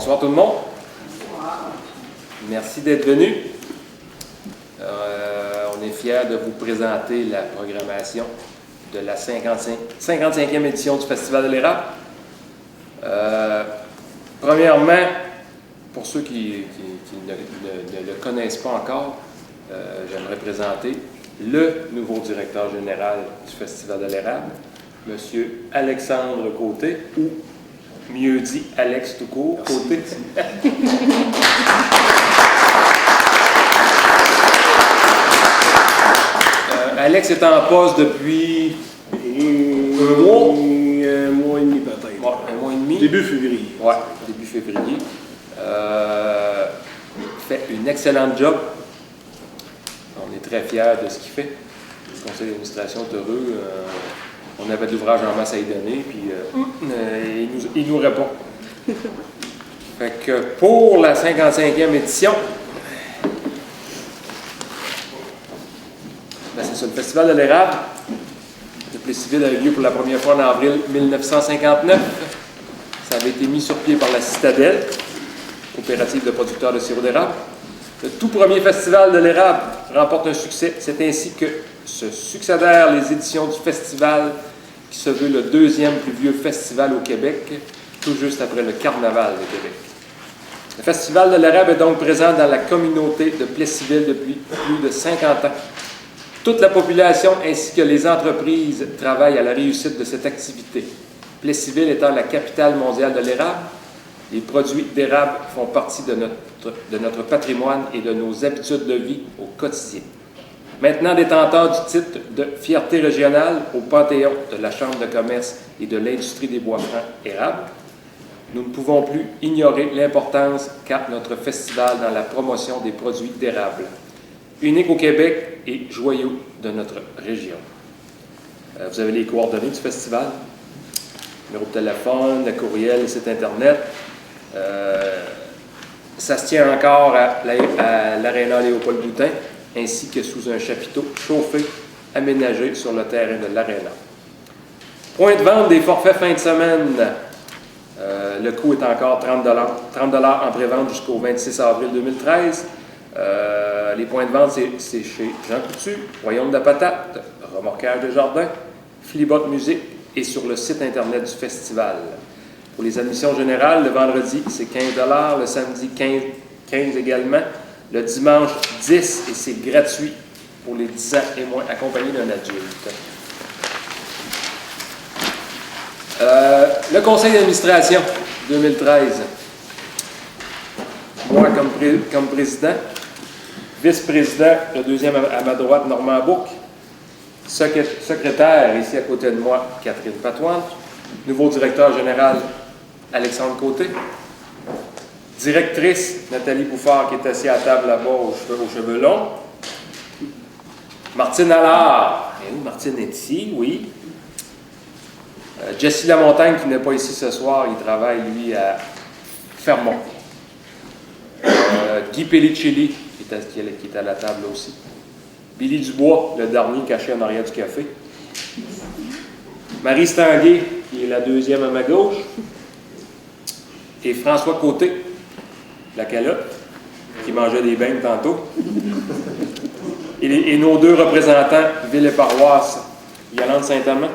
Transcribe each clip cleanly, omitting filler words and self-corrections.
Bonsoir tout le monde. Merci d'être venu. On est fiers de vous présenter la programmation de la 55e édition du Festival de l'érable. Premièrement, pour ceux qui ne le connaissent pas encore, j'aimerais présenter le nouveau directeur général du Festival de l'érable, M. Alexandre Côté, ou mieux dit Alex tout court, Côté. Alex est en poste depuis un mois. Un mois et demi peut-être. Ouais, un mois et demi. Début février. Oui, début février. Fait une excellente job. On est très fiers de ce qu'il fait. Le conseil d'administration est heureux. On avait de l'ouvrage en masse à lui donner, puis il nous répond. Fait que pour la 55e édition, ben c'est ça, le Festival de l'érable de Plessisville a eu lieu pour la première fois en avril 1959. Ça avait été mis sur pied par la Citadelle, coopérative de producteurs de sirop d'érable. Le tout premier Festival de l'érable remporte un succès. C'est ainsi que se succédèrent les éditions du festival qui se veut le deuxième plus vieux festival au Québec, tout juste après le Carnaval de Québec. Le Festival de l'érable est donc présent dans la communauté de Plessisville depuis plus de 50 ans. Toute la population ainsi que les entreprises travaillent à la réussite de cette activité. Plessisville étant la capitale mondiale de l'érable, les produits d'érable font partie de notre patrimoine et de nos habitudes de vie au quotidien. Maintenant détenteur du titre de fierté régionale au Panthéon de la Chambre de commerce et de l'industrie des bois francs érables, nous ne pouvons plus ignorer l'importance qu'a notre festival dans la promotion des produits d'érable, unique au Québec et joyau de notre région. Vous avez les coordonnées du festival, numéro de téléphone, le courriel, le site Internet. Ça se tient encore à l'Aréna Léopold Boutin, ainsi que sous un chapiteau chauffé, aménagé sur le terrain de l'Aréna. Point de vente des forfaits fin de semaine. Le coût est encore 30 $. 30 $ en pré-vente jusqu'au 26 avril 2013. Les points de vente, c'est chez Jean Coutu, Royaume de la Patate, Remorquage de Jardin, Flibot Musique et sur le site Internet du festival. Pour les admissions générales, le vendredi, c'est 15 $, le samedi, 15 également, le dimanche, 10 et c'est gratuit pour les 10 ans et moins, accompagné d'un adulte. Le conseil d'administration 2013. Moi, comme président, vice-président, le deuxième à ma droite, Normand Bouc, secrétaire, ici à côté de moi, Catherine Patoine, nouveau directeur général, Alexandre Côté, directrice, Nathalie Bouffard, qui est assise à la table là-bas aux cheveux longs, Martine Allard, Martine est ici, oui, Jesse Lamontagne, qui n'est pas ici ce soir, il travaille, lui, à Fermont. Guy Pellicelli, qui est à la table aussi. Billy Dubois, le dernier caché en arrière du café. Marie Stanguay, qui est la deuxième à ma gauche. Et François Côté, la calotte, qui mangeait des beignes tantôt. Et nos deux représentants, Ville et Paroisse, Yolande Saint-Amand.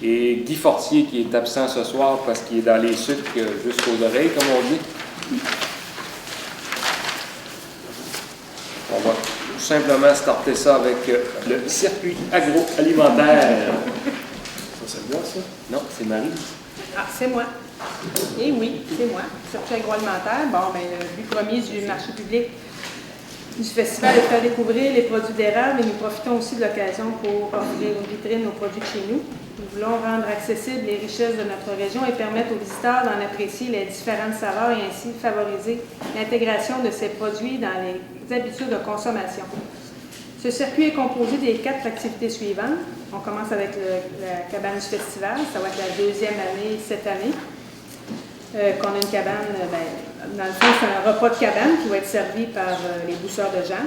Et Guy Fortier, qui est absent ce soir parce qu'il est dans les sucres jusqu'aux oreilles, comme on dit. On va tout simplement starter ça avec le circuit agroalimentaire. Ça, c'est moi, ça? Non, c'est Marie. Ah, c'est moi. Eh oui, c'est moi. Circuit agroalimentaire. Bon, bien, le but premier du marché public du festival est de faire découvrir les produits d'érable et nous profitons aussi de l'occasion pour offrir une vitrine aux produits de chez nous. Nous voulons rendre accessibles les richesses de notre région et permettre aux visiteurs d'en apprécier les différentes saveurs et ainsi favoriser l'intégration de ces produits dans les habitudes de consommation. Ce circuit est composé des 4 activités suivantes. On commence avec la cabane du festival. Ça va être la deuxième année cette année. Qu'on a une cabane, dans le fond, c'est un repas de cabane qui va être servi par les bousseurs de Jean.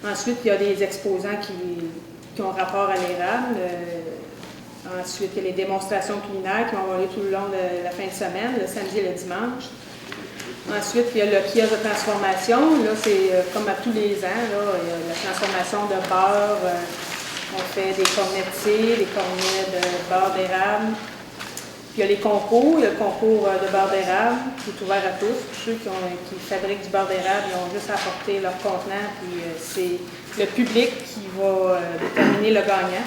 Ensuite, il y a des exposants qui ont rapport à l'érable. Ensuite, il y a les démonstrations culinaires qui vont avoir lieu tout le long de la fin de semaine, le samedi et le dimanche. Ensuite, il y a le kiosque de transformation. Là, c'est comme à tous les ans, là, il y a la transformation de beurre. On fait des cornets de thé, des cornets de beurre d'érable. Puis il y a les concours. Il y a le concours de beurre d'érable qui est ouvert à tous. Tous ceux qui fabriquent du beurre d'érable, ils ont juste à apporter leur contenant. Puis c'est le public qui va déterminer le gagnant.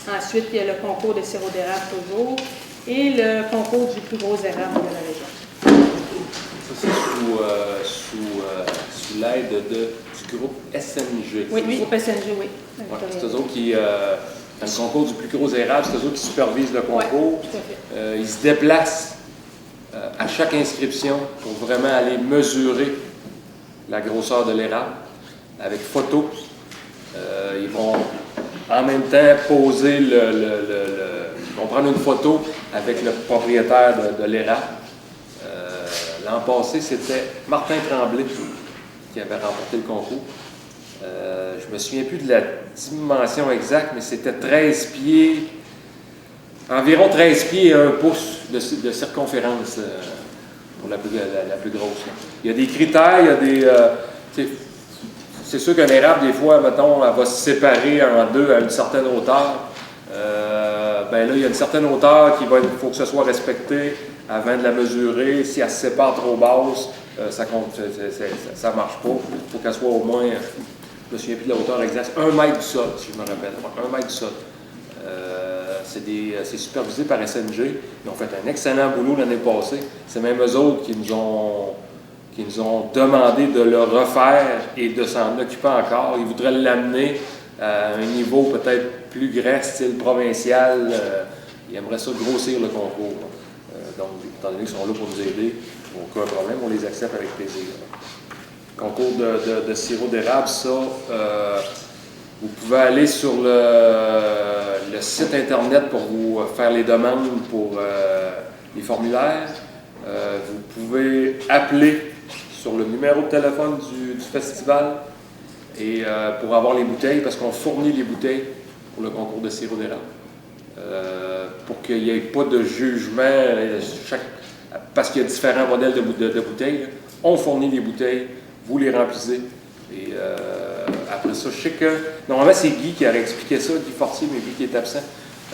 Ensuite, il y a le concours de sirop d'érable toujours et le concours du plus gros érable de la région. Ça, c'est sous l'aide du groupe SNG. Oui, le groupe SNG, oui. Ouais, c'est eux autres qui, dans le concours du plus gros érable, c'est eux autres qui supervisent le concours. Oui, tout à fait. Ils se déplacent à chaque inscription pour vraiment aller mesurer la grosseur de l'érable avec photo. Ils vont en même temps poser ils vont prendre une photo avec le propriétaire de l'érable. L'an passé, c'était Martin Tremblay qui avait remporté le concours. Je ne me souviens plus de la dimension exacte, mais c'était 13 pieds, environ 13 pieds et 1 pouce de circonférence pour la plus grosse. Il y a des critères, il y a des... c'est sûr qu'un érable, des fois, mettons, elle va se séparer en deux à une certaine hauteur. Ben là, il y a une certaine hauteur qu'il faut que ce soit respecté avant de la mesurer. Si elle se sépare trop basse, ça ne marche pas. Il faut qu'elle soit au moins, je ne me souviens plus de la hauteur exacte, 1 mètre du sol, si je me rappelle. 1 mètre du sol. C'est supervisé par SNG. Ils ont fait un excellent boulot l'année passée. C'est même eux autres qui nous ont demandé de le refaire et de s'en occuper encore. Ils voudraient l'amener à un niveau peut-être plus grand, style provincial. Ils aimeraient ça grossir le concours. Donc, étant donné qu'ils sont là pour nous aider, aucun problème, on les accepte avec plaisir. Concours de sirop d'érable, ça, vous pouvez aller sur le site Internet pour vous faire les demandes pour les formulaires. Vous pouvez appeler sur le numéro de téléphone du festival et pour avoir les bouteilles, parce qu'on fournit les bouteilles pour le concours de sirop d'érable. Pour qu'il n'y ait pas de jugement, parce qu'il y a différents modèles de bouteilles, là. On fournit les bouteilles, vous les remplissez. Et après ça, je sais que, normalement c'est Guy qui aurait expliqué ça, Guy Fortier, mais Guy qui est absent.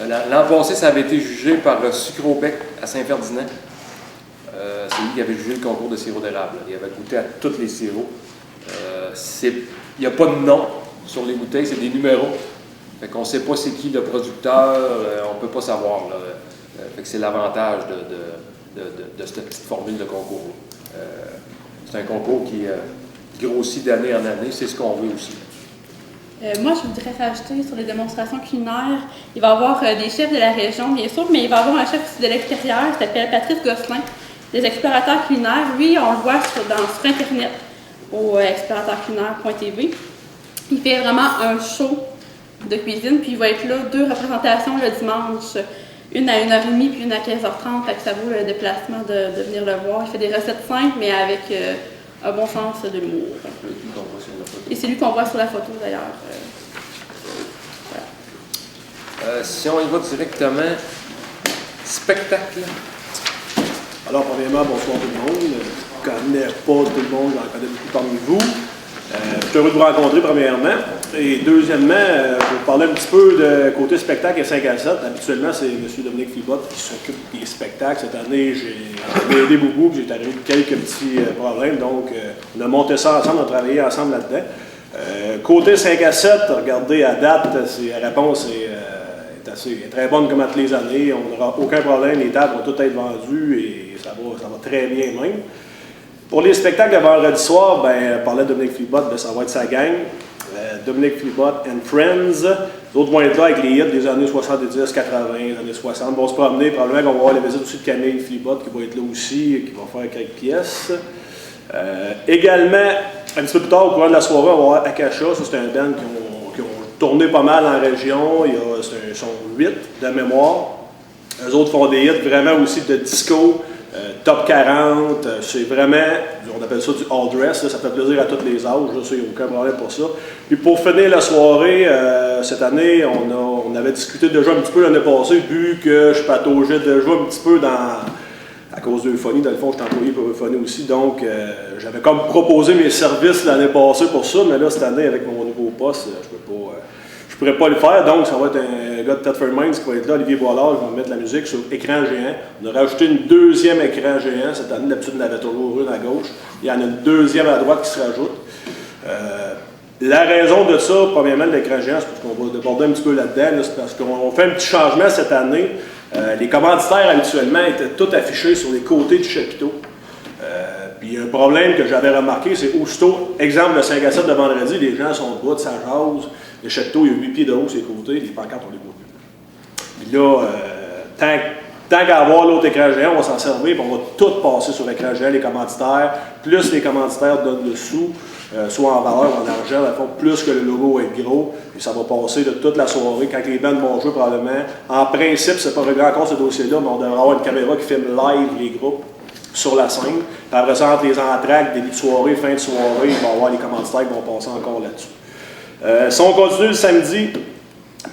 L'an passé, ça avait été jugé par Sucrobec à Saint-Ferdinand. C'est lui qui avait jugé le concours de sirop d'érable. Il avait goûté à tous les sirops. Il n'y a pas de nom sur les bouteilles, c'est des numéros. Fait qu'on ne sait pas c'est qui le producteur, on ne peut pas savoir. Fait que c'est l'avantage de cette petite formule de concours. C'est un concours qui grossit d'année en année, c'est ce qu'on veut aussi. Moi, je voudrais rajouter sur les démonstrations culinaires, il va y avoir des chefs de la région, bien sûr, mais il va y avoir un chef aussi de l'extérieur, qui s'appelle Patrice Gosselin, des explorateurs culinaires. Lui, on le voit sur Internet, au explorateurculinaire.tv. Il fait vraiment un show de cuisine, puis il va être là 2 représentations le dimanche, une à 1h30 puis une à 15h30, fait que ça vaut le déplacement de venir le voir. Il fait des recettes simples, mais avec un bon sens de l'humour. Et c'est lui qu'on voit sur la photo d'ailleurs. Voilà. Si on y va directement, spectacle. Alors, premièrement, bonsoir tout le monde. Je ne connais pas tout le monde, j'en connais beaucoup parmi vous. Je suis heureux de vous rencontrer, premièrement. Et deuxièmement, je vais vous parler un petit peu de côté spectacle et 5 à 7. Habituellement, c'est M. Dominique Philbot qui s'occupe des spectacles. Cette année, j'ai aidé beaucoup, j'ai arrivé quelques petits problèmes. Donc, on a monté ça ensemble, on a travaillé ensemble là-dedans. Côté 5 à 7, regardez, à date, la réponse est très bonne comme à toutes les années. On n'aura aucun problème, les tables vont toutes être vendues et ça va très bien même. Pour les spectacles de vendredi soir, on parlait de Dominique Philbot, ça va être sa gang. Dominique Philbot and Friends. Les autres vont être là avec les hits des années 70, 80, années 60. Ils vont se promener. Probablement qu'on va voir la visite aussi de Camille Philbot qui va être là aussi, qui va faire quelques pièces. Également, un petit peu plus tard, au courant de la soirée, on va voir Akasha. Ça, c'est un band qui ont tourné pas mal en région. Ils sont 8 de mémoire. Eux autres font des hits vraiment aussi de disco. Top 40, c'est vraiment, on appelle ça du all dress, là, ça fait plaisir à tous les âges, il n'y a aucun problème pour ça. Puis pour finir la soirée, cette année, on on avait discuté déjà un petit peu l'année passée, vu que je pataugeais déjà un petit peu à cause d'Euphonie. Dans le fond, je suis employé pour Euphonie aussi, donc j'avais comme proposé mes services l'année passée pour ça, mais là, cette année, avec mon nouveau poste, je pourrais pas le faire, donc ça va être un gars de Thetford Mines qui va être là, Olivier Boilard, je vais mettre la musique sur écran géant. On a rajouté une deuxième écran géant cette année, d'habitude on avait toujours une à gauche, il y en a une deuxième à droite qui se rajoute. La raison de ça, premièrement, de l'écran géant, c'est parce qu'on va déborder un petit peu là-dedans, c'est parce qu'on fait un petit changement cette année. Les commanditaires habituellement étaient tous affichés sur les côtés du chapiteau. Puis un problème que j'avais remarqué, c'est aussitôt, exemple le 5 à 7 de vendredi, les gens sont debout, ça jase, le chapiteau, il y a 8 pieds de haut sur les côtés, les pancartes, on les voit plus. Puis là, tant qu'à avoir l'autre écran géant, on va s'en servir, puis on va tout passer sur l'écran géant, les commanditaires, plus les commanditaires donnent dessous, soit en valeur ou en argent, à fond, plus que le logo va être gros, et ça va passer de toute la soirée. Quand les bandes vont jouer, probablement, en principe, c'est pas réglé encore ce dossier-là, mais on devrait avoir une caméra qui filme live les groupes sur la scène. Puis après ça, entre les entractes, début de soirée, fin de soirée, il va y avoir les commanditaires qui vont passer encore là-dessus. Si on continue le samedi,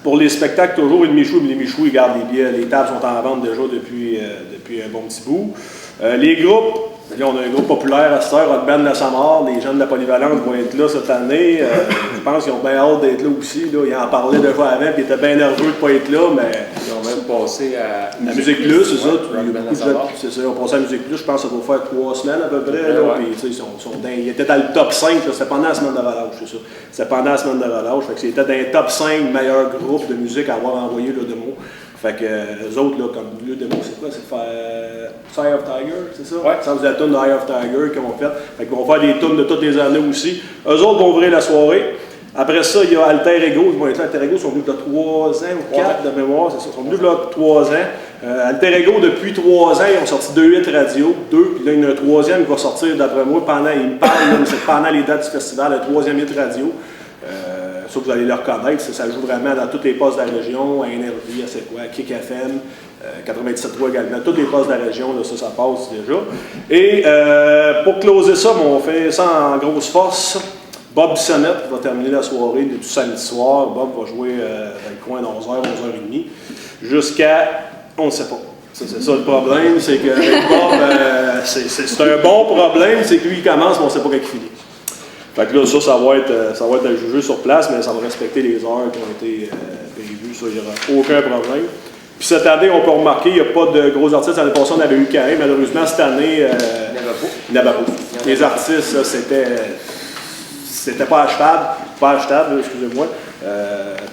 pour les spectacles, toujours, les Michou, ils gardent les billets. Les tables sont en vente déjà depuis un bon petit bout. Les groupes, là, on a un groupe populaire à cette heure, Rock Band de la Samar. Les gens de la Polyvalente vont être là cette année. Je pense qu'ils ont bien hâte d'être là aussi. Là. Ils en parlaient déjà avant, puis ils étaient bien nerveux de ne pas être là, mais... Ils ont même passé à... La Musique Plus, c'est ça. C'est ça. Ils ont passé à la Musique Plus, je pense que ça doit faire 3 semaines à peu près. Ouais, là, ouais. puis, ils étaient dans le top 5, c'était pendant la semaine de relâche, c'est ça. C'était pendant la semaine de relâche, fait que c'était dans les top 5 meilleurs groupes de musique à avoir envoyé le démo. Fait que eux autres, là, comme le démo, c'est quoi? C'est Eye of Tiger, c'est ça? Ouais. Ça, vous êtes la tune de Eye of Tiger qu'ils ont fait. Fait qu'ils vont faire des tunes de toutes les années aussi. Eux autres vont ouvrir la soirée. Après ça, il y a Alter Ego, ils vont être là. Alter Ego sont venus de 3 ans ou 4 de mémoire, c'est ça. Ils sont venus de 3 ans. Alter Ego, depuis 3 ans, ils ont sorti 2 hits radio, 2, puis là, il y en a un troisième qui va sortir, d'après moi, ils me parlent, là, mais c'est pendant les dates du festival, le 3e hit radio. Ça, vous allez le reconnaître, ça joue vraiment dans tous les postes de la région, à NRV, à c'est quoi, à Kick FM, 97.3 également, tous les postes de la région, là, ça passe déjà. Et pour closer ça, on fait ça en grosse force. Bob Bissonnette va terminer la soirée du samedi soir. Bob va jouer dans le coin de 11h, 11h30, jusqu'à, on ne sait pas. C'est ça le problème, c'est que Bob, c'est un bon problème, c'est que lui il commence, mais on ne sait pas quand il finit. Fait que là, ça va être à juger sur place, mais ça va respecter les heures qui ont été prévues, ça, il n'y aura aucun problème. Puis cette année, on peut remarquer, il n'y a pas de gros artistes. L'année passée, on avait eu Karim, malheureusement, cette année, il n'y en avait pas. Les artistes, là, c'était pas achetable, excusez-moi.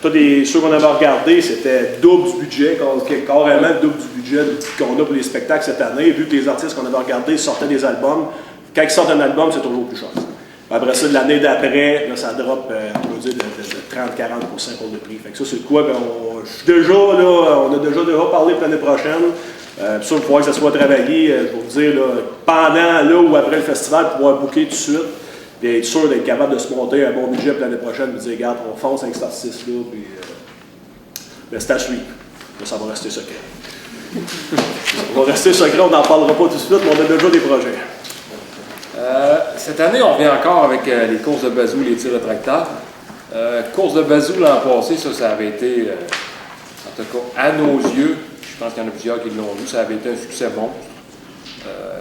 Tous ceux qu'on avait regardés, c'était double du budget, carrément double du budget qu'on a pour les spectacles cette année, vu que les artistes qu'on avait regardés sortaient des albums. Quand ils sortent un album, c'est toujours plus cher. Après ça, de l'année d'après, là, ça drop, on va dire, de 30-40% pour le prix. Fait que ça, c'est quoi? On a déjà parlé pour l'année prochaine. Ça, il faudra que ça soit travaillé, je vais vous dire, là, pendant là, ou après le festival, pour pouvoir booker tout de suite. Puis être sûr d'être capable de se monter un bon budget pour l'année prochaine, puis dire, regarde, on fonce avec cet artiste-là, puis c'est à suivre. Là, ça va rester secret. On va rester secret, on n'en parlera pas tout de suite, mais on a déjà des projets. Cette année, on revient encore avec les courses de bazou, les tirs de tracteur. Course de bazou l'an passé, ça avait été, en tout cas, à nos yeux, je pense qu'il y en a plusieurs qui l'ont vu, ça avait été un succès monstre.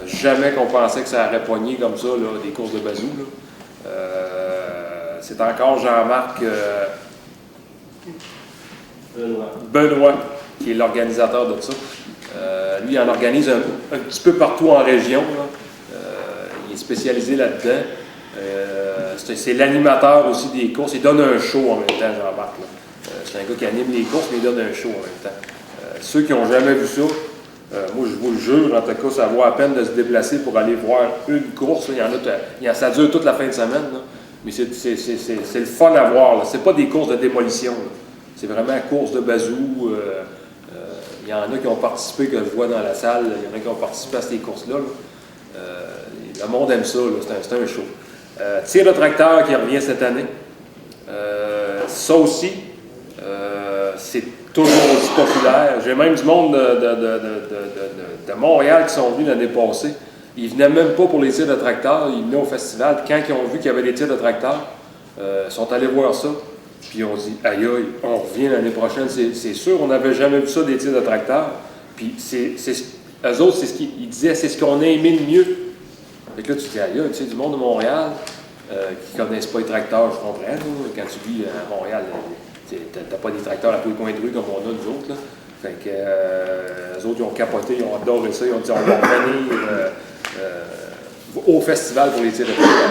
Jamais qu'on pensait que ça aurait poigné comme ça, là, des courses de bazou. C'est encore Jean-Marc Benoît qui est l'organisateur de ça. Lui, il en organise un petit peu partout en région. Là. Il est spécialisé là-dedans. C'est l'animateur aussi des courses. Il donne un show en même temps, Jean-Marc. C'est un gars qui anime les courses, mais il donne un show en même temps. Ceux qui n'ont jamais vu ça, moi je vous le jure, en tout cas, ça vaut à peine de se déplacer pour aller voir une course. Ça dure toute la fin de semaine. Là. Mais c'est le fun à voir. Ce n'est pas des courses de démolition. C'est vraiment une course de bazou. Il y en a qui ont participé, que je vois dans la salle. Il y en a qui ont participé à ces courses-là. Le monde aime ça. C'est un show. Tir de tracteur qui revient cette année. Ça aussi, c'est toujours aussi populaire. J'ai même du monde de Montréal qui sont venus l'année passée. Ils venaient même pas pour les tirs de tracteur, ils venaient au festival. Quand ils ont vu qu'il y avait des tirs de tracteur, ils sont allés voir ça. Puis on dit, aïe aïe, on revient l'année prochaine, c'est sûr, on n'avait jamais vu ça des tirs de tracteur. Puis eux autres, c'est ce qu'ils disaient, c'est ce qu'on a aimé le mieux. Fait que là, tu te dis, aïe aïe, tu sais, du monde de Montréal qui ne connaissent pas les tracteurs, je comprends, là, quand tu vis à Montréal, tu n'as pas des tracteurs à tous les coins de rue comme on a nous autres. Là. Fait que eux autres, ils ont capoté, ils ont adoré ça, ils ont dit, on va revenir au festival pour les tirs de tracteur.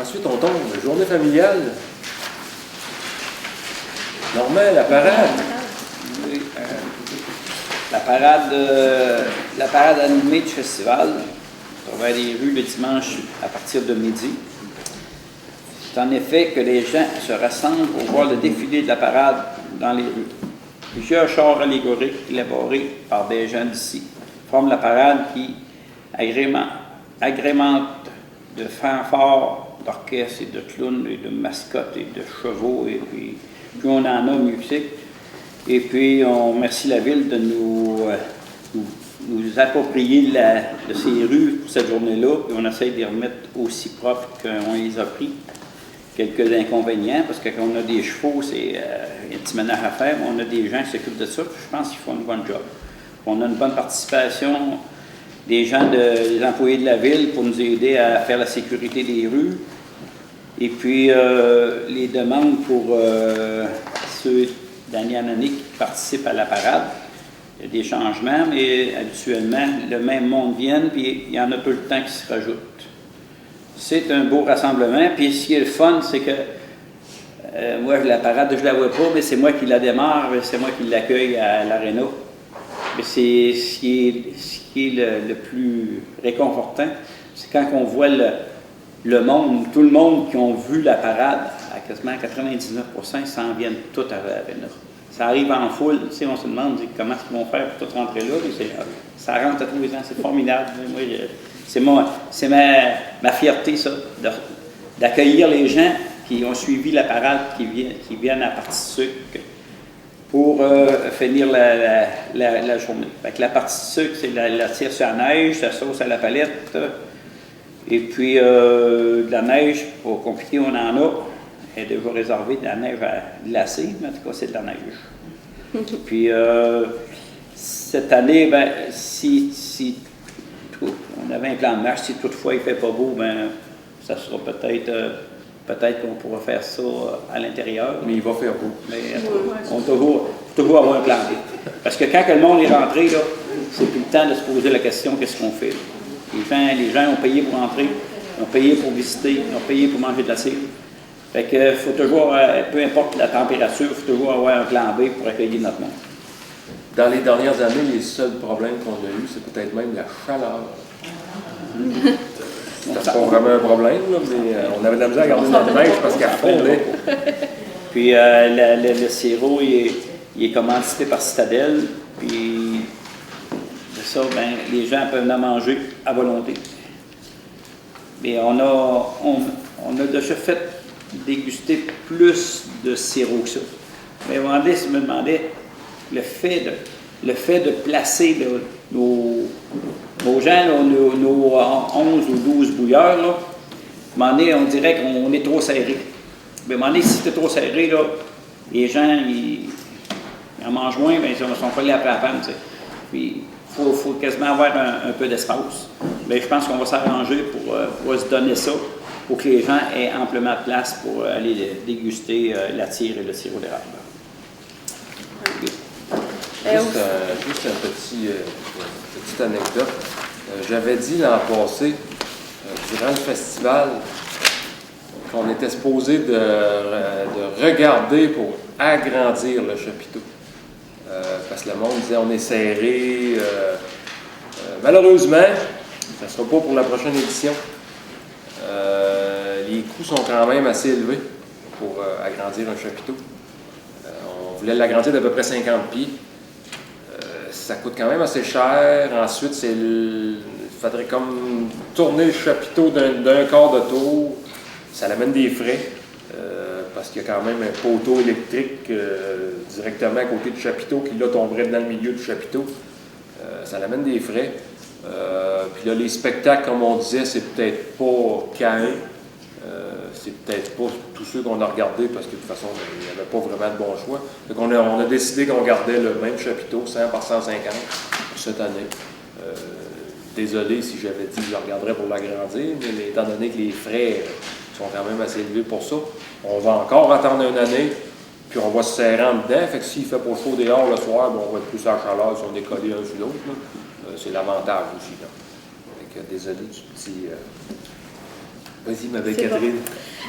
Ensuite, on tombe, journée familiale. Normand, la parade. Oui, la parade animée du festival, à travers les rues le dimanche à partir de midi. C'est en effet que les gens se rassemblent pour voir le défilé de la parade dans les rues. Plusieurs chars allégoriques élaborés par des gens d'ici forment la parade qui agrémente de fanfares, d'orchestres et de clowns et de mascottes et de chevaux, et puis plus on en a, mieux que c'est. Et puis on remercie la ville de nous approprier de ces rues pour cette journée-là, et on essaie de les remettre aussi propres qu'on les a pris. Quelques inconvénients, parce que quand on a des chevaux, c'est un petit ménage à faire, mais on a des gens qui s'occupent de ça, puis je pense qu'ils font une bonne job. On a une bonne participation des gens, des employés de la ville pour nous aider à faire la sécurité des rues. Et puis, les demandes pour ceux d'année en année qui participent à la parade. Il y a des changements, mais habituellement, le même monde vient, puis il y en a tout le temps qui se rajoutent. C'est un beau rassemblement, puis ce qui est le fun, c'est que moi, la parade, je ne la vois pas, mais c'est moi qui la démarre, c'est moi qui l'accueille à l'aréna. Mais c'est ce qui est le plus réconfortant, c'est quand on voit le monde, tout le monde qui ont vu la parade, à quasiment 99%, ils s'en viennent tous à l'aréna. Ça arrive en foule, tu sais, on se demande comment est-ce qu'ils vont faire pour tout rentrer là, mais ça rentre à tous les ans, c'est formidable. Moi, c'est ma fierté, ça, d'accueillir les gens qui ont suivi la parade, qui viennent à Partie Sucre pour finir la journée. Fait que la Partie Sucre, c'est la tire sur la neige, la sauce à la palette, et puis de la neige, pas compliqué, on en a. Elle est déjà réservée de la neige à glacer, mais en tout cas, c'est de la neige. Puis cette année, ben, si on avait un plan de marche, si toutefois il ne fait pas beau, ben, ça sera peut-être qu'on pourra faire ça à l'intérieur. Mais il va faire beau. Mais on doit toujours avoir un plan B. Parce que quand le monde est rentré, là, c'est plus le temps de se poser la question, qu'est-ce qu'on fait? Les gens ont payé pour entrer, ont payé pour visiter, ont payé pour manger de la cire. Fait que faut toujours, peu importe la température, il faut toujours avoir un plan B pour accueillir notre monde. Dans les dernières années, les seuls problèmes qu'on a eus, c'est peut-être même la chaleur. C'était pas vraiment un problème, là, mais on avait de la misère à garder notre neige parce qu'elle fondait. Puis le sirop, il est commandité par Citadel, puis de ça, ben, les gens peuvent en manger à volonté. Mais on a déjà fait déguster plus de sirop que ça. Mais si je me demandais, le fait de placer nos gens, là, nos 11 ou 12 bouilleurs, là, on dirait qu'on est trop serré. Mais si c'est trop serré, là, les gens ils en mangent moins, mais ils sont collés après la panne. Puis il faut quasiment avoir un peu d'espace. Mais je pense qu'on va s'arranger pour se donner ça, pour que les gens aient amplement de place pour aller déguster la tire et le sirop d'érable. Juste une petite anecdote. J'avais dit l'an passé, durant le festival, qu'on était supposé de regarder pour agrandir le chapiteau. Parce que le monde disait on est serré. Malheureusement, ça ne sera pas pour la prochaine édition. Les coûts sont quand même assez élevés pour agrandir un chapiteau. On voulait l'agrandir d'à peu près 50 pieds. Ça coûte quand même assez cher. Ensuite, il faudrait comme tourner le chapiteau d'un quart de tour. Ça amène des frais parce qu'il y a quand même un poteau électrique directement à côté du chapiteau qui là tomberait dans le milieu du chapiteau. Ça amène des frais. Puis là, les spectacles, comme on disait, c'est peut-être pas calme. C'est c'est peut-être pas tous ceux qu'on a regardés parce que de toute façon, il n'y avait pas vraiment de bon choix. Donc on a décidé qu'on gardait le même chapiteau, 100 par 150, cette année. Désolé si j'avais dit que je le regarderais pour l'agrandir, mais étant donné que les frais sont quand même assez élevés pour ça, on va encore attendre une année, puis on va se serrer en dedans. Fait que s'il fait pas chaud dehors le soir, ben, on va être plus à la chaleur si on est collé un sur l'autre. C'est l'avantage aussi. Là. Fait que, désolé du petit... Vas-y, ma belle Catherine.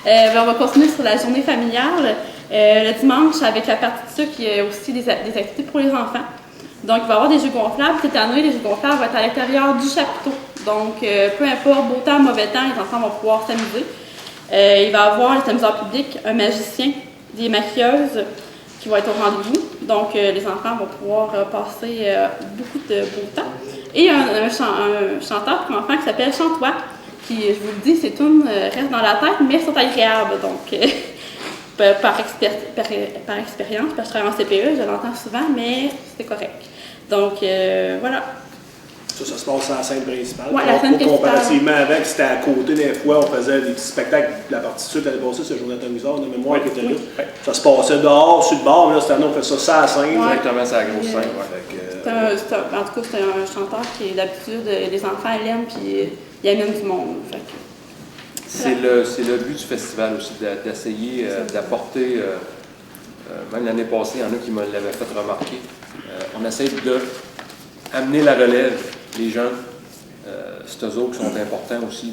Bon. On va continuer sur la journée familiale. Le dimanche, avec la partie de ça, il y a aussi des activités pour les enfants. Donc, il va y avoir des jeux gonflables. Cette année, les jeux gonflables vont être à l'intérieur du chapiteau. Donc, peu importe, beau temps, mauvais temps, les enfants vont pouvoir s'amuser. Il va y avoir les amuseurs publics, un magicien, des maquilleuses qui vont être au rendez-vous. Donc, les enfants vont pouvoir passer beaucoup de beau temps. Et un chanteur pour enfants qui s'appelle Chante-toi, qui, je vous le dis, ces tunes restent dans la tête, mais sont agréables. Donc, par expérience, parce que je travaille en CPE, je l'entends souvent, mais c'était correct. Donc, voilà. Ça se passe à la scène principale. Ouais, la scène principale. Comparativement avec, c'était à côté des fois, on faisait des petits spectacles. La partie sud, elle est passée, c'est Jonathan Musard, de mémoire qui était là. Ouais. Ça se passait dehors, sur le bord, mais là, cette année, on fait ça à la scène. Ouais. Exactement, c'est la grosse scène. Ouais. En tout cas, c'est un chanteur qui, d'habitude, les enfants l'aiment, puis il amène du monde. Fait que... C'est le but du festival aussi, d'essayer d'apporter, même l'année passée, il y en a qui me l'avaient fait remarquer, on essaie d'amener la relève, les jeunes, c'est eux autres qui sont importants aussi,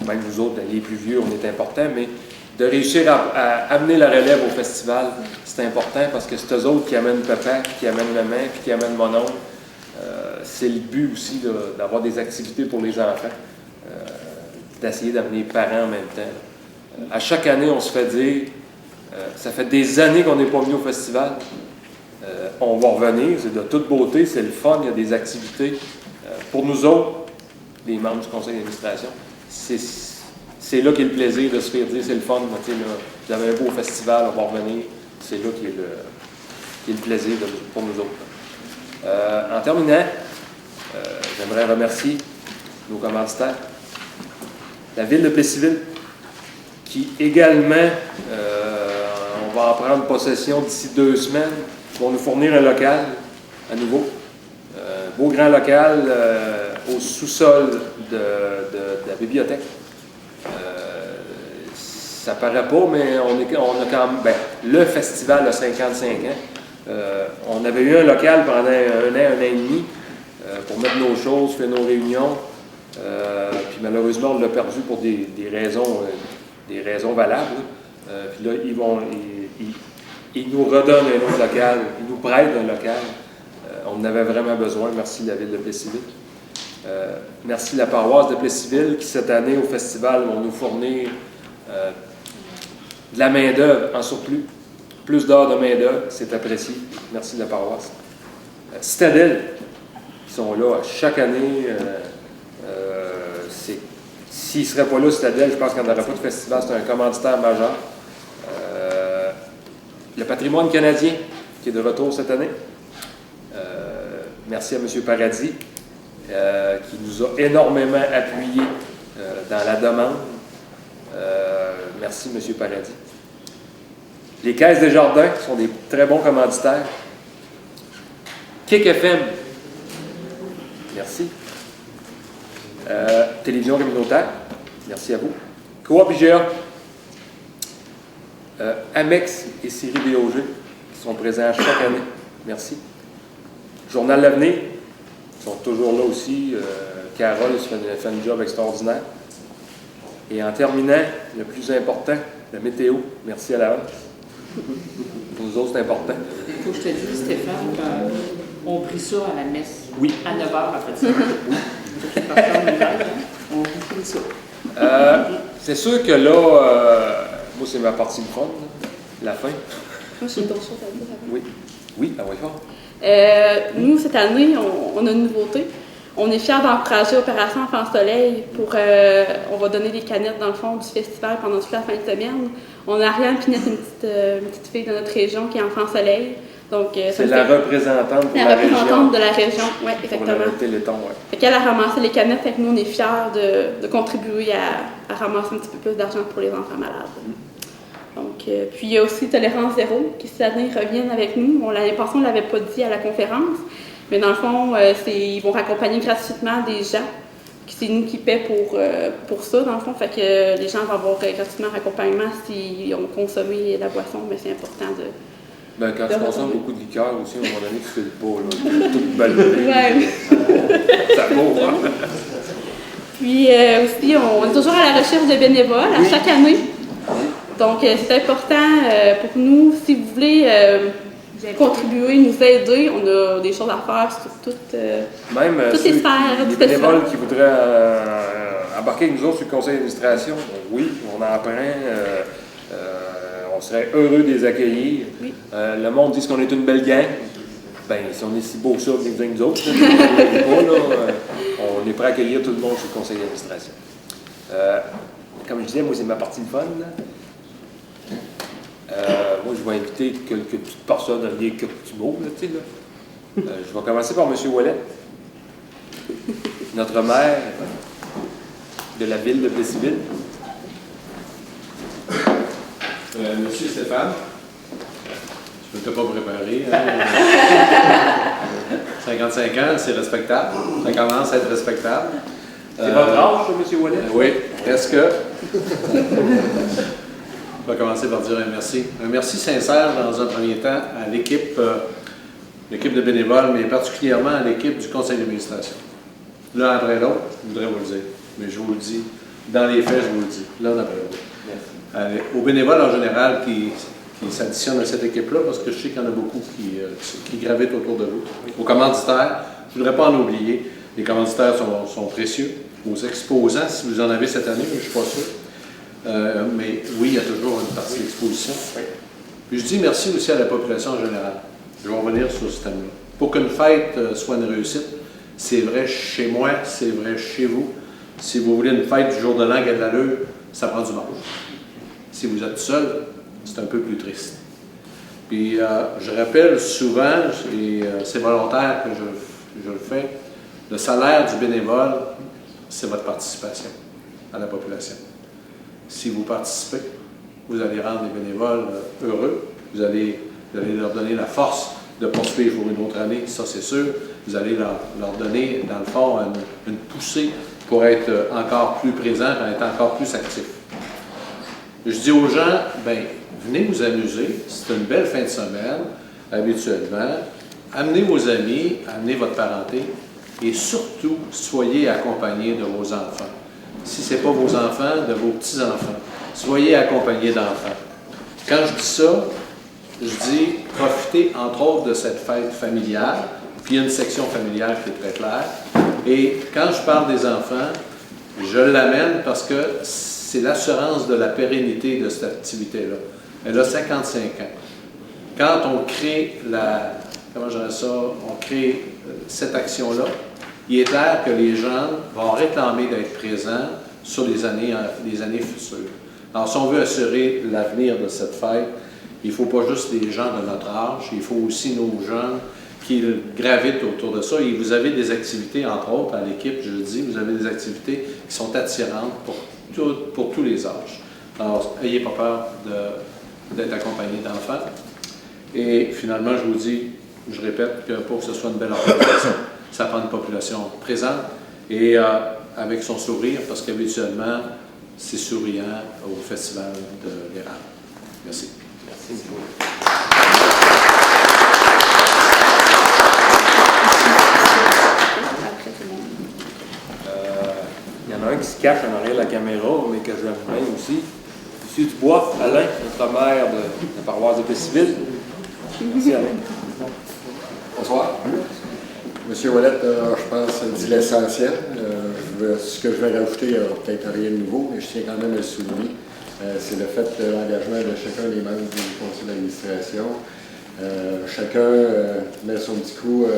même nous autres, les plus vieux, on est importants, mais de réussir à amener la relève au festival, c'est important parce que c'est eux autres qui amènent papa, qui amènent maman, puis qui amènent mon oncle. C'est le but aussi d'avoir des activités pour les enfants. D'essayer d'amener les parents en même temps. À chaque année, on se fait dire, ça fait des années qu'on n'est pas venu au festival, on va revenir, c'est de toute beauté, c'est le fun, il y a des activités. Pour nous autres, les membres du conseil d'administration, c'est là qu'est le plaisir de se faire dire, c'est le fun, vous avez un beau festival, on va revenir, c'est là qu'est le plaisir pour nous autres. En terminant, j'aimerais remercier nos commanditaires. La ville de Plessisville, qui également, on va en prendre possession d'ici 2 semaines, vont nous fournir un local à nouveau. Beau grand local au sous-sol de la bibliothèque. Ça paraît pas, mais on a quand même. Le festival a 55 ans. On avait eu un local pendant un an et demi pour mettre nos choses, faire nos réunions. Puis malheureusement, on l'a perdu pour des raisons valables. Puis là, ils nous redonnent un autre local, ils nous prêtent un local. On en avait vraiment besoin. Merci la ville de Plessisville. Merci la paroisse de Plessisville qui, cette année, au festival, vont nous fournir de la main-d'œuvre en surplus. Plus d'heures de main-d'œuvre, c'est apprécié. Merci la paroisse. Citadelle, qui sont là chaque année. S'il ne serait pas là, Citadelle, je pense qu'on n'aurait pas de festival. C'est un commanditaire majeur. Le patrimoine canadien, qui est de retour cette année. Merci à M. Paradis, qui nous a énormément appuyés dans la demande. Merci, M. Paradis. Les Caisses des Jardins sont des très bons commanditaires. Kick FM, merci. Télévision communautaire, merci à vous. Coop IGA, Amex et Série BOG qui sont présents chaque année, merci. Journal L'Avenir, ils sont toujours là aussi. Carole fait un job extraordinaire. Et en terminant, le plus important, la météo, merci à l'avance. Pour nous autres, c'est important. Il faut que je te dise, Stéphane, on prie ça à la messe. Oui. À 9h après ça. Oui. On prie ça. C'est sûr que là, moi, c'est ma partie de fun, la fin. Moi, j'ai d'autres choses à dire avant. Oui. Oui, ah oui, fort. Nous, cette année, on a une nouveauté. On est fiers d'encourager Opération Enfant Soleil pour... on va donner des canettes, dans le fond, du festival pendant toute la fin de semaine. On a Ariane Pinette, une petite fille de notre région qui est Enfant Soleil. Donc, c'est la représentante pour la région. représentante de la région, oui, Pour exactement. le Téléthon, ouais. Fait qu'elle a ramassé les canettes, fait que nous, on est fiers de contribuer à ramasser un petit peu plus d'argent pour les enfants malades. Donc, puis il y a aussi Tolérance Zéro, qui cette année reviennent avec nous. L'année passée, on ne l'avait pas dit à la conférence, mais dans le fond, ils vont raccompagner gratuitement des gens. C'est nous qui paie pour ça, dans le fond. Fait que les gens vont avoir gratuitement raccompagnement s'ils ont consommé la boisson, mais c'est important de... Ben, quand tu consommes beaucoup de liqueur aussi, à un moment donné, tu fais le pas, là. Tu es tout ballonné. Ouais. Ça vaut, hein? Puis aussi, on est toujours à la recherche de bénévoles à chaque année. Donc, c'est important pour nous. Si vous voulez contribuer, nous aider, on a des choses à faire sur toutes les sphères. Les bénévoles qui voudraient embarquer avec nous autres sur le conseil d'administration, oui, on en prend. On serait heureux de les accueillir. Oui. Le monde dit qu'on est une belle gang. Ben, si on est si beau que ça, venez avec nous autres. On est prêt à accueillir tout le monde sur le conseil d'administration. Comme je disais, moi, c'est ma partie de fun. Là. Moi, je vais inviter quelques petites personnes, quelques petits mots. Là, tu sais, là. Je vais commencer par M. Ouellet, notre maire de la ville de Plessisville. Monsieur Stéphane, je ne peux pas préparer. Hein? 55 ans, c'est respectable. Ça commence à être respectable. C'est votre âge, M. Ouellet? Oui, presque. Je vais commencer par dire un merci. Un merci sincère dans un premier temps à l'équipe de bénévoles, mais particulièrement à l'équipe du conseil d'administration. L'un après l'autre, je voudrais vous le dire, mais je vous le dis. Dans les faits, je vous le dis. L'un après l'autre. Aux bénévoles en général qui s'additionnent à cette équipe-là, parce que je sais qu'il y en a beaucoup qui gravitent autour de vous. Aux commanditaires, je ne voudrais pas en oublier. Les commanditaires sont précieux. Aux exposants, si vous en avez cette année, je ne suis pas sûr. Mais oui, il y a toujours une partie d'exposition. Puis je dis merci aussi à la population en général. Je vais revenir sur ce thème-là. Pour qu'une fête soit une réussite, c'est vrai chez moi, c'est vrai chez vous. Si vous voulez une fête du jour de l'an qui a de l'allure, ça prend du monde. Si vous êtes seul, c'est un peu plus triste. Puis je rappelle souvent, et c'est volontaire que je le fais, le salaire du bénévole, c'est votre participation à la population. Si vous participez, vous allez rendre les bénévoles heureux, vous allez leur donner la force de poursuivre pour une autre année, ça c'est sûr. Vous allez leur donner, dans le fond, une poussée pour être encore plus présent, pour être encore plus actif. Je dis aux gens, ben, venez vous amuser, c'est une belle fin de semaine, habituellement. Amenez vos amis, amenez votre parenté et surtout, soyez accompagnés de vos enfants. Si ce n'est pas vos enfants, de vos petits-enfants. Soyez accompagnés d'enfants. Quand je dis ça, je dis profitez entre autres de cette fête familiale, puis il y a une section familiale qui est très claire. Et quand je parle des enfants, je l'amène parce que c'est l'assurance de la pérennité de cette activité-là. Elle a 55 ans. Quand on crée on crée cette action-là, il est clair que les gens vont réclamer d'être présents sur les années futures. Alors, si on veut assurer l'avenir de cette fête, il ne faut pas juste les gens de notre âge, il faut aussi nos jeunes qui gravitent autour de ça. Et vous avez des activités, entre autres, à l'équipe, je le dis, vous avez des activités qui sont attirantes pour tous les âges. Alors, n'ayez pas peur d'être accompagné d'enfants. Et finalement, je vous dis, je répète que pour que ce soit une belle organisation, ça prend une population présente et avec son sourire, parce qu'habituellement, c'est souriant au Festival de l'Érable. Merci. Merci beaucoup. Il y en a un qui se cache en arrière de la caméra, mais que j'aime bien aussi. M. Dubois, Alain, notre maire de la paroisse de Plessisville. Merci, Alain. Bonsoir. Monsieur Ouellet, je pense, dit l'essentiel. Ce que je vais rajouter, il n'y aura peut-être rien de nouveau, mais je tiens quand même à le souligner. C'est le fait de l'engagement de chacun des membres du conseil d'administration. Chacun met son petit coup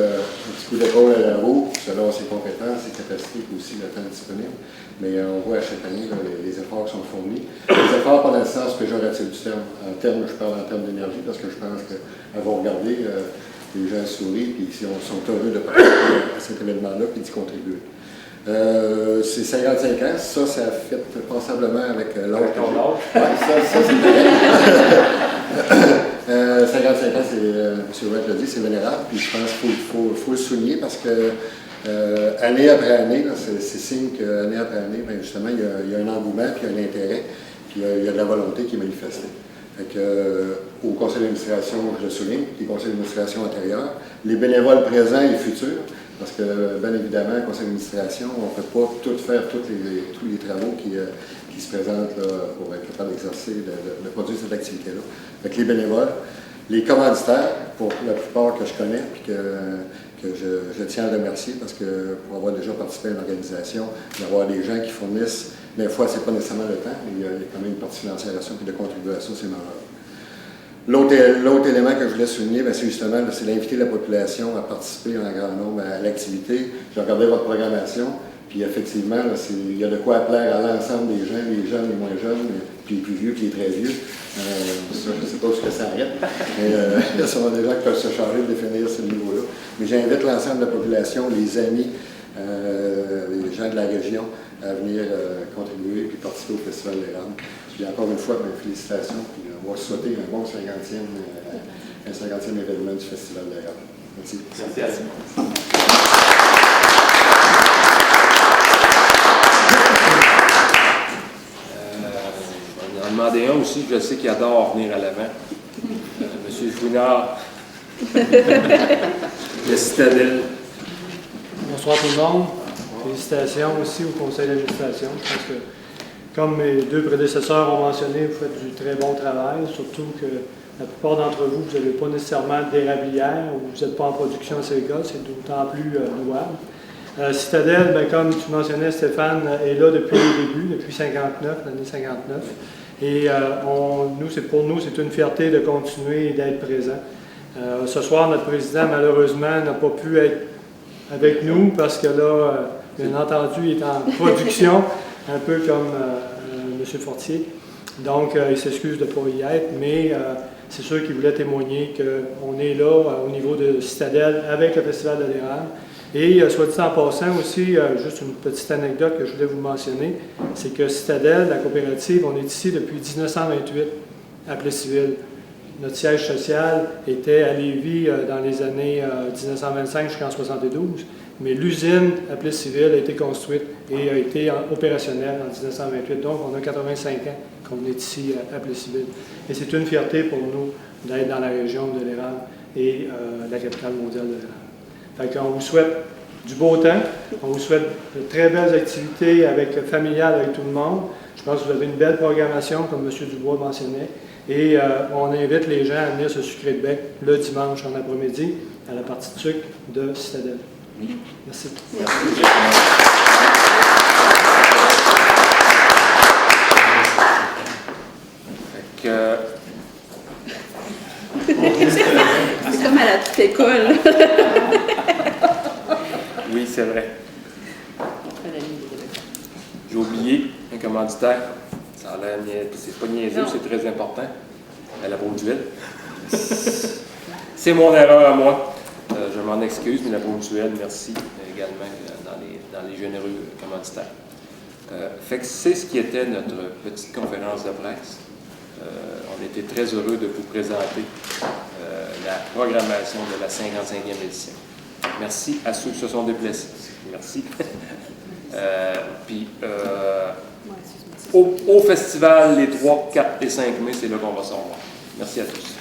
d'épaule à la roue, selon ses compétences, ses capacités et aussi le temps disponible. Mais on voit à chaque année les efforts qui sont fournis. Les efforts pendant 6 sens péjoratif du terme. En termes, je parle en termes d'énergie parce que je pense qu'elles vont regarder, les gens sourient et ils sont heureux de participer à cet événement-là et d'y contribuer. C'est 55 ans, ça a fait passablement avec l'âge que j'ai. Ouais, ça c'est vrai. 55 ans, M. Ouellette l'a dit, c'est vénérable, puis je pense qu'il faut le souligner parce que année après année, c'est signe qu'année après année, bien, justement, il y a un engouement, puis il y a un intérêt, puis il y a de la volonté qui est manifestée. Fait que, au conseil d'administration, je le souligne, les conseils d'administration antérieurs, les bénévoles présents et futurs, parce que, bien évidemment, au conseil d'administration, on ne peut pas tout faire, tous les travaux qui se présentent là, pour être capable d'exercer, de produire cette activité-là. Fait que les bénévoles, les commanditaires, pour la plupart que je connais, puis que je tiens à remercier, parce que pour avoir déjà participé à une organisation, d'avoir des gens qui fournissent, des fois, ce n'est pas nécessairement le temps, mais il y a quand même une partie financière à ça, puis de contribuer à ça, c'est majeur. L'autre élément que je voulais souligner, c'est justement d'inviter la population à participer en grand nombre à l'activité. J'ai regardé votre programmation, puis effectivement, il y a de quoi plaire à l'ensemble des gens, les jeunes, les moins jeunes, puis les plus vieux, puis les très vieux. Ça, je ne sais pas où ça arrête, mais il y a sûrement des gens qui peuvent se charger de définir ce niveau-là. Mais j'invite l'ensemble de la population, les amis, les gens de la région, à venir contribuer et participer au Festival des Rames. Puis encore une fois, félicitations, puis on va souhaiter un bon 50e événement du Festival des Rames. Merci. Merci. On en demandait un aussi, je sais qu'il adore venir à l'avant. Monsieur Chouinard, le Citadelle. Bonsoir tout le monde. Félicitations aussi au conseil d'administration. Je pense que, comme mes deux prédécesseurs ont mentionné, vous faites du très bon travail, surtout que la plupart d'entre vous, vous n'avez pas nécessairement d'érablière ou vous n'êtes pas en production à ces gars, c'est d'autant plus louable. Citadelle, bien, comme tu mentionnais, Stéphane, est là depuis le début, depuis 59, l'année 59. Et pour nous, c'est une fierté de continuer et d'être présent. Ce soir, notre président, malheureusement, n'a pas pu être avec nous parce que là, bien entendu, il est en production, un peu comme M. Fortier. Donc, il s'excuse de ne pas y être, mais c'est sûr qu'il voulait témoigner qu'on est là au niveau de Citadelle avec le Festival de l'Érable. Et soit dit en passant aussi, juste une petite anecdote que je voulais vous mentionner, c'est que Citadelle, la coopérative, on est ici depuis 1928 à Plessisville. Notre siège social était à Lévis dans les années 1925 jusqu'en 1972, mais l'usine à Plessisville a été construite et a été opérationnelle en 1928. Donc, on a 85 ans qu'on est ici à Plessisville. Et c'est une fierté pour nous d'être dans la région de l'Érable et la capitale mondiale de l'Érable. Fait qu'on vous souhaite du beau temps, on vous souhaite de très belles activités familiales avec tout le monde. Je pense que vous avez une belle programmation, comme M. Dubois mentionnait. Et on invite les gens à venir se sucrer de bec le dimanche en après-midi à la partie de sucre de Citadelle. Merci. C'est comme à la petite école. Oui, c'est vrai. J'ai oublié un commanditaire. Ça a l'air c'est pas niaiseux, c'est très important. À la Beauduelle. C'est mon erreur à moi. Je m'en excuse, mais la Beauduelle, merci également dans les généreux commanditaires. Fait que c'est ce qui était notre petite conférence de presse. On était très heureux de vous présenter la programmation de la 55e édition. Merci à ceux qui se sont déplacés. Merci. Puis, au festival, les 3, 4 et 5 mai, c'est là qu'on va se revoir. Merci à tous.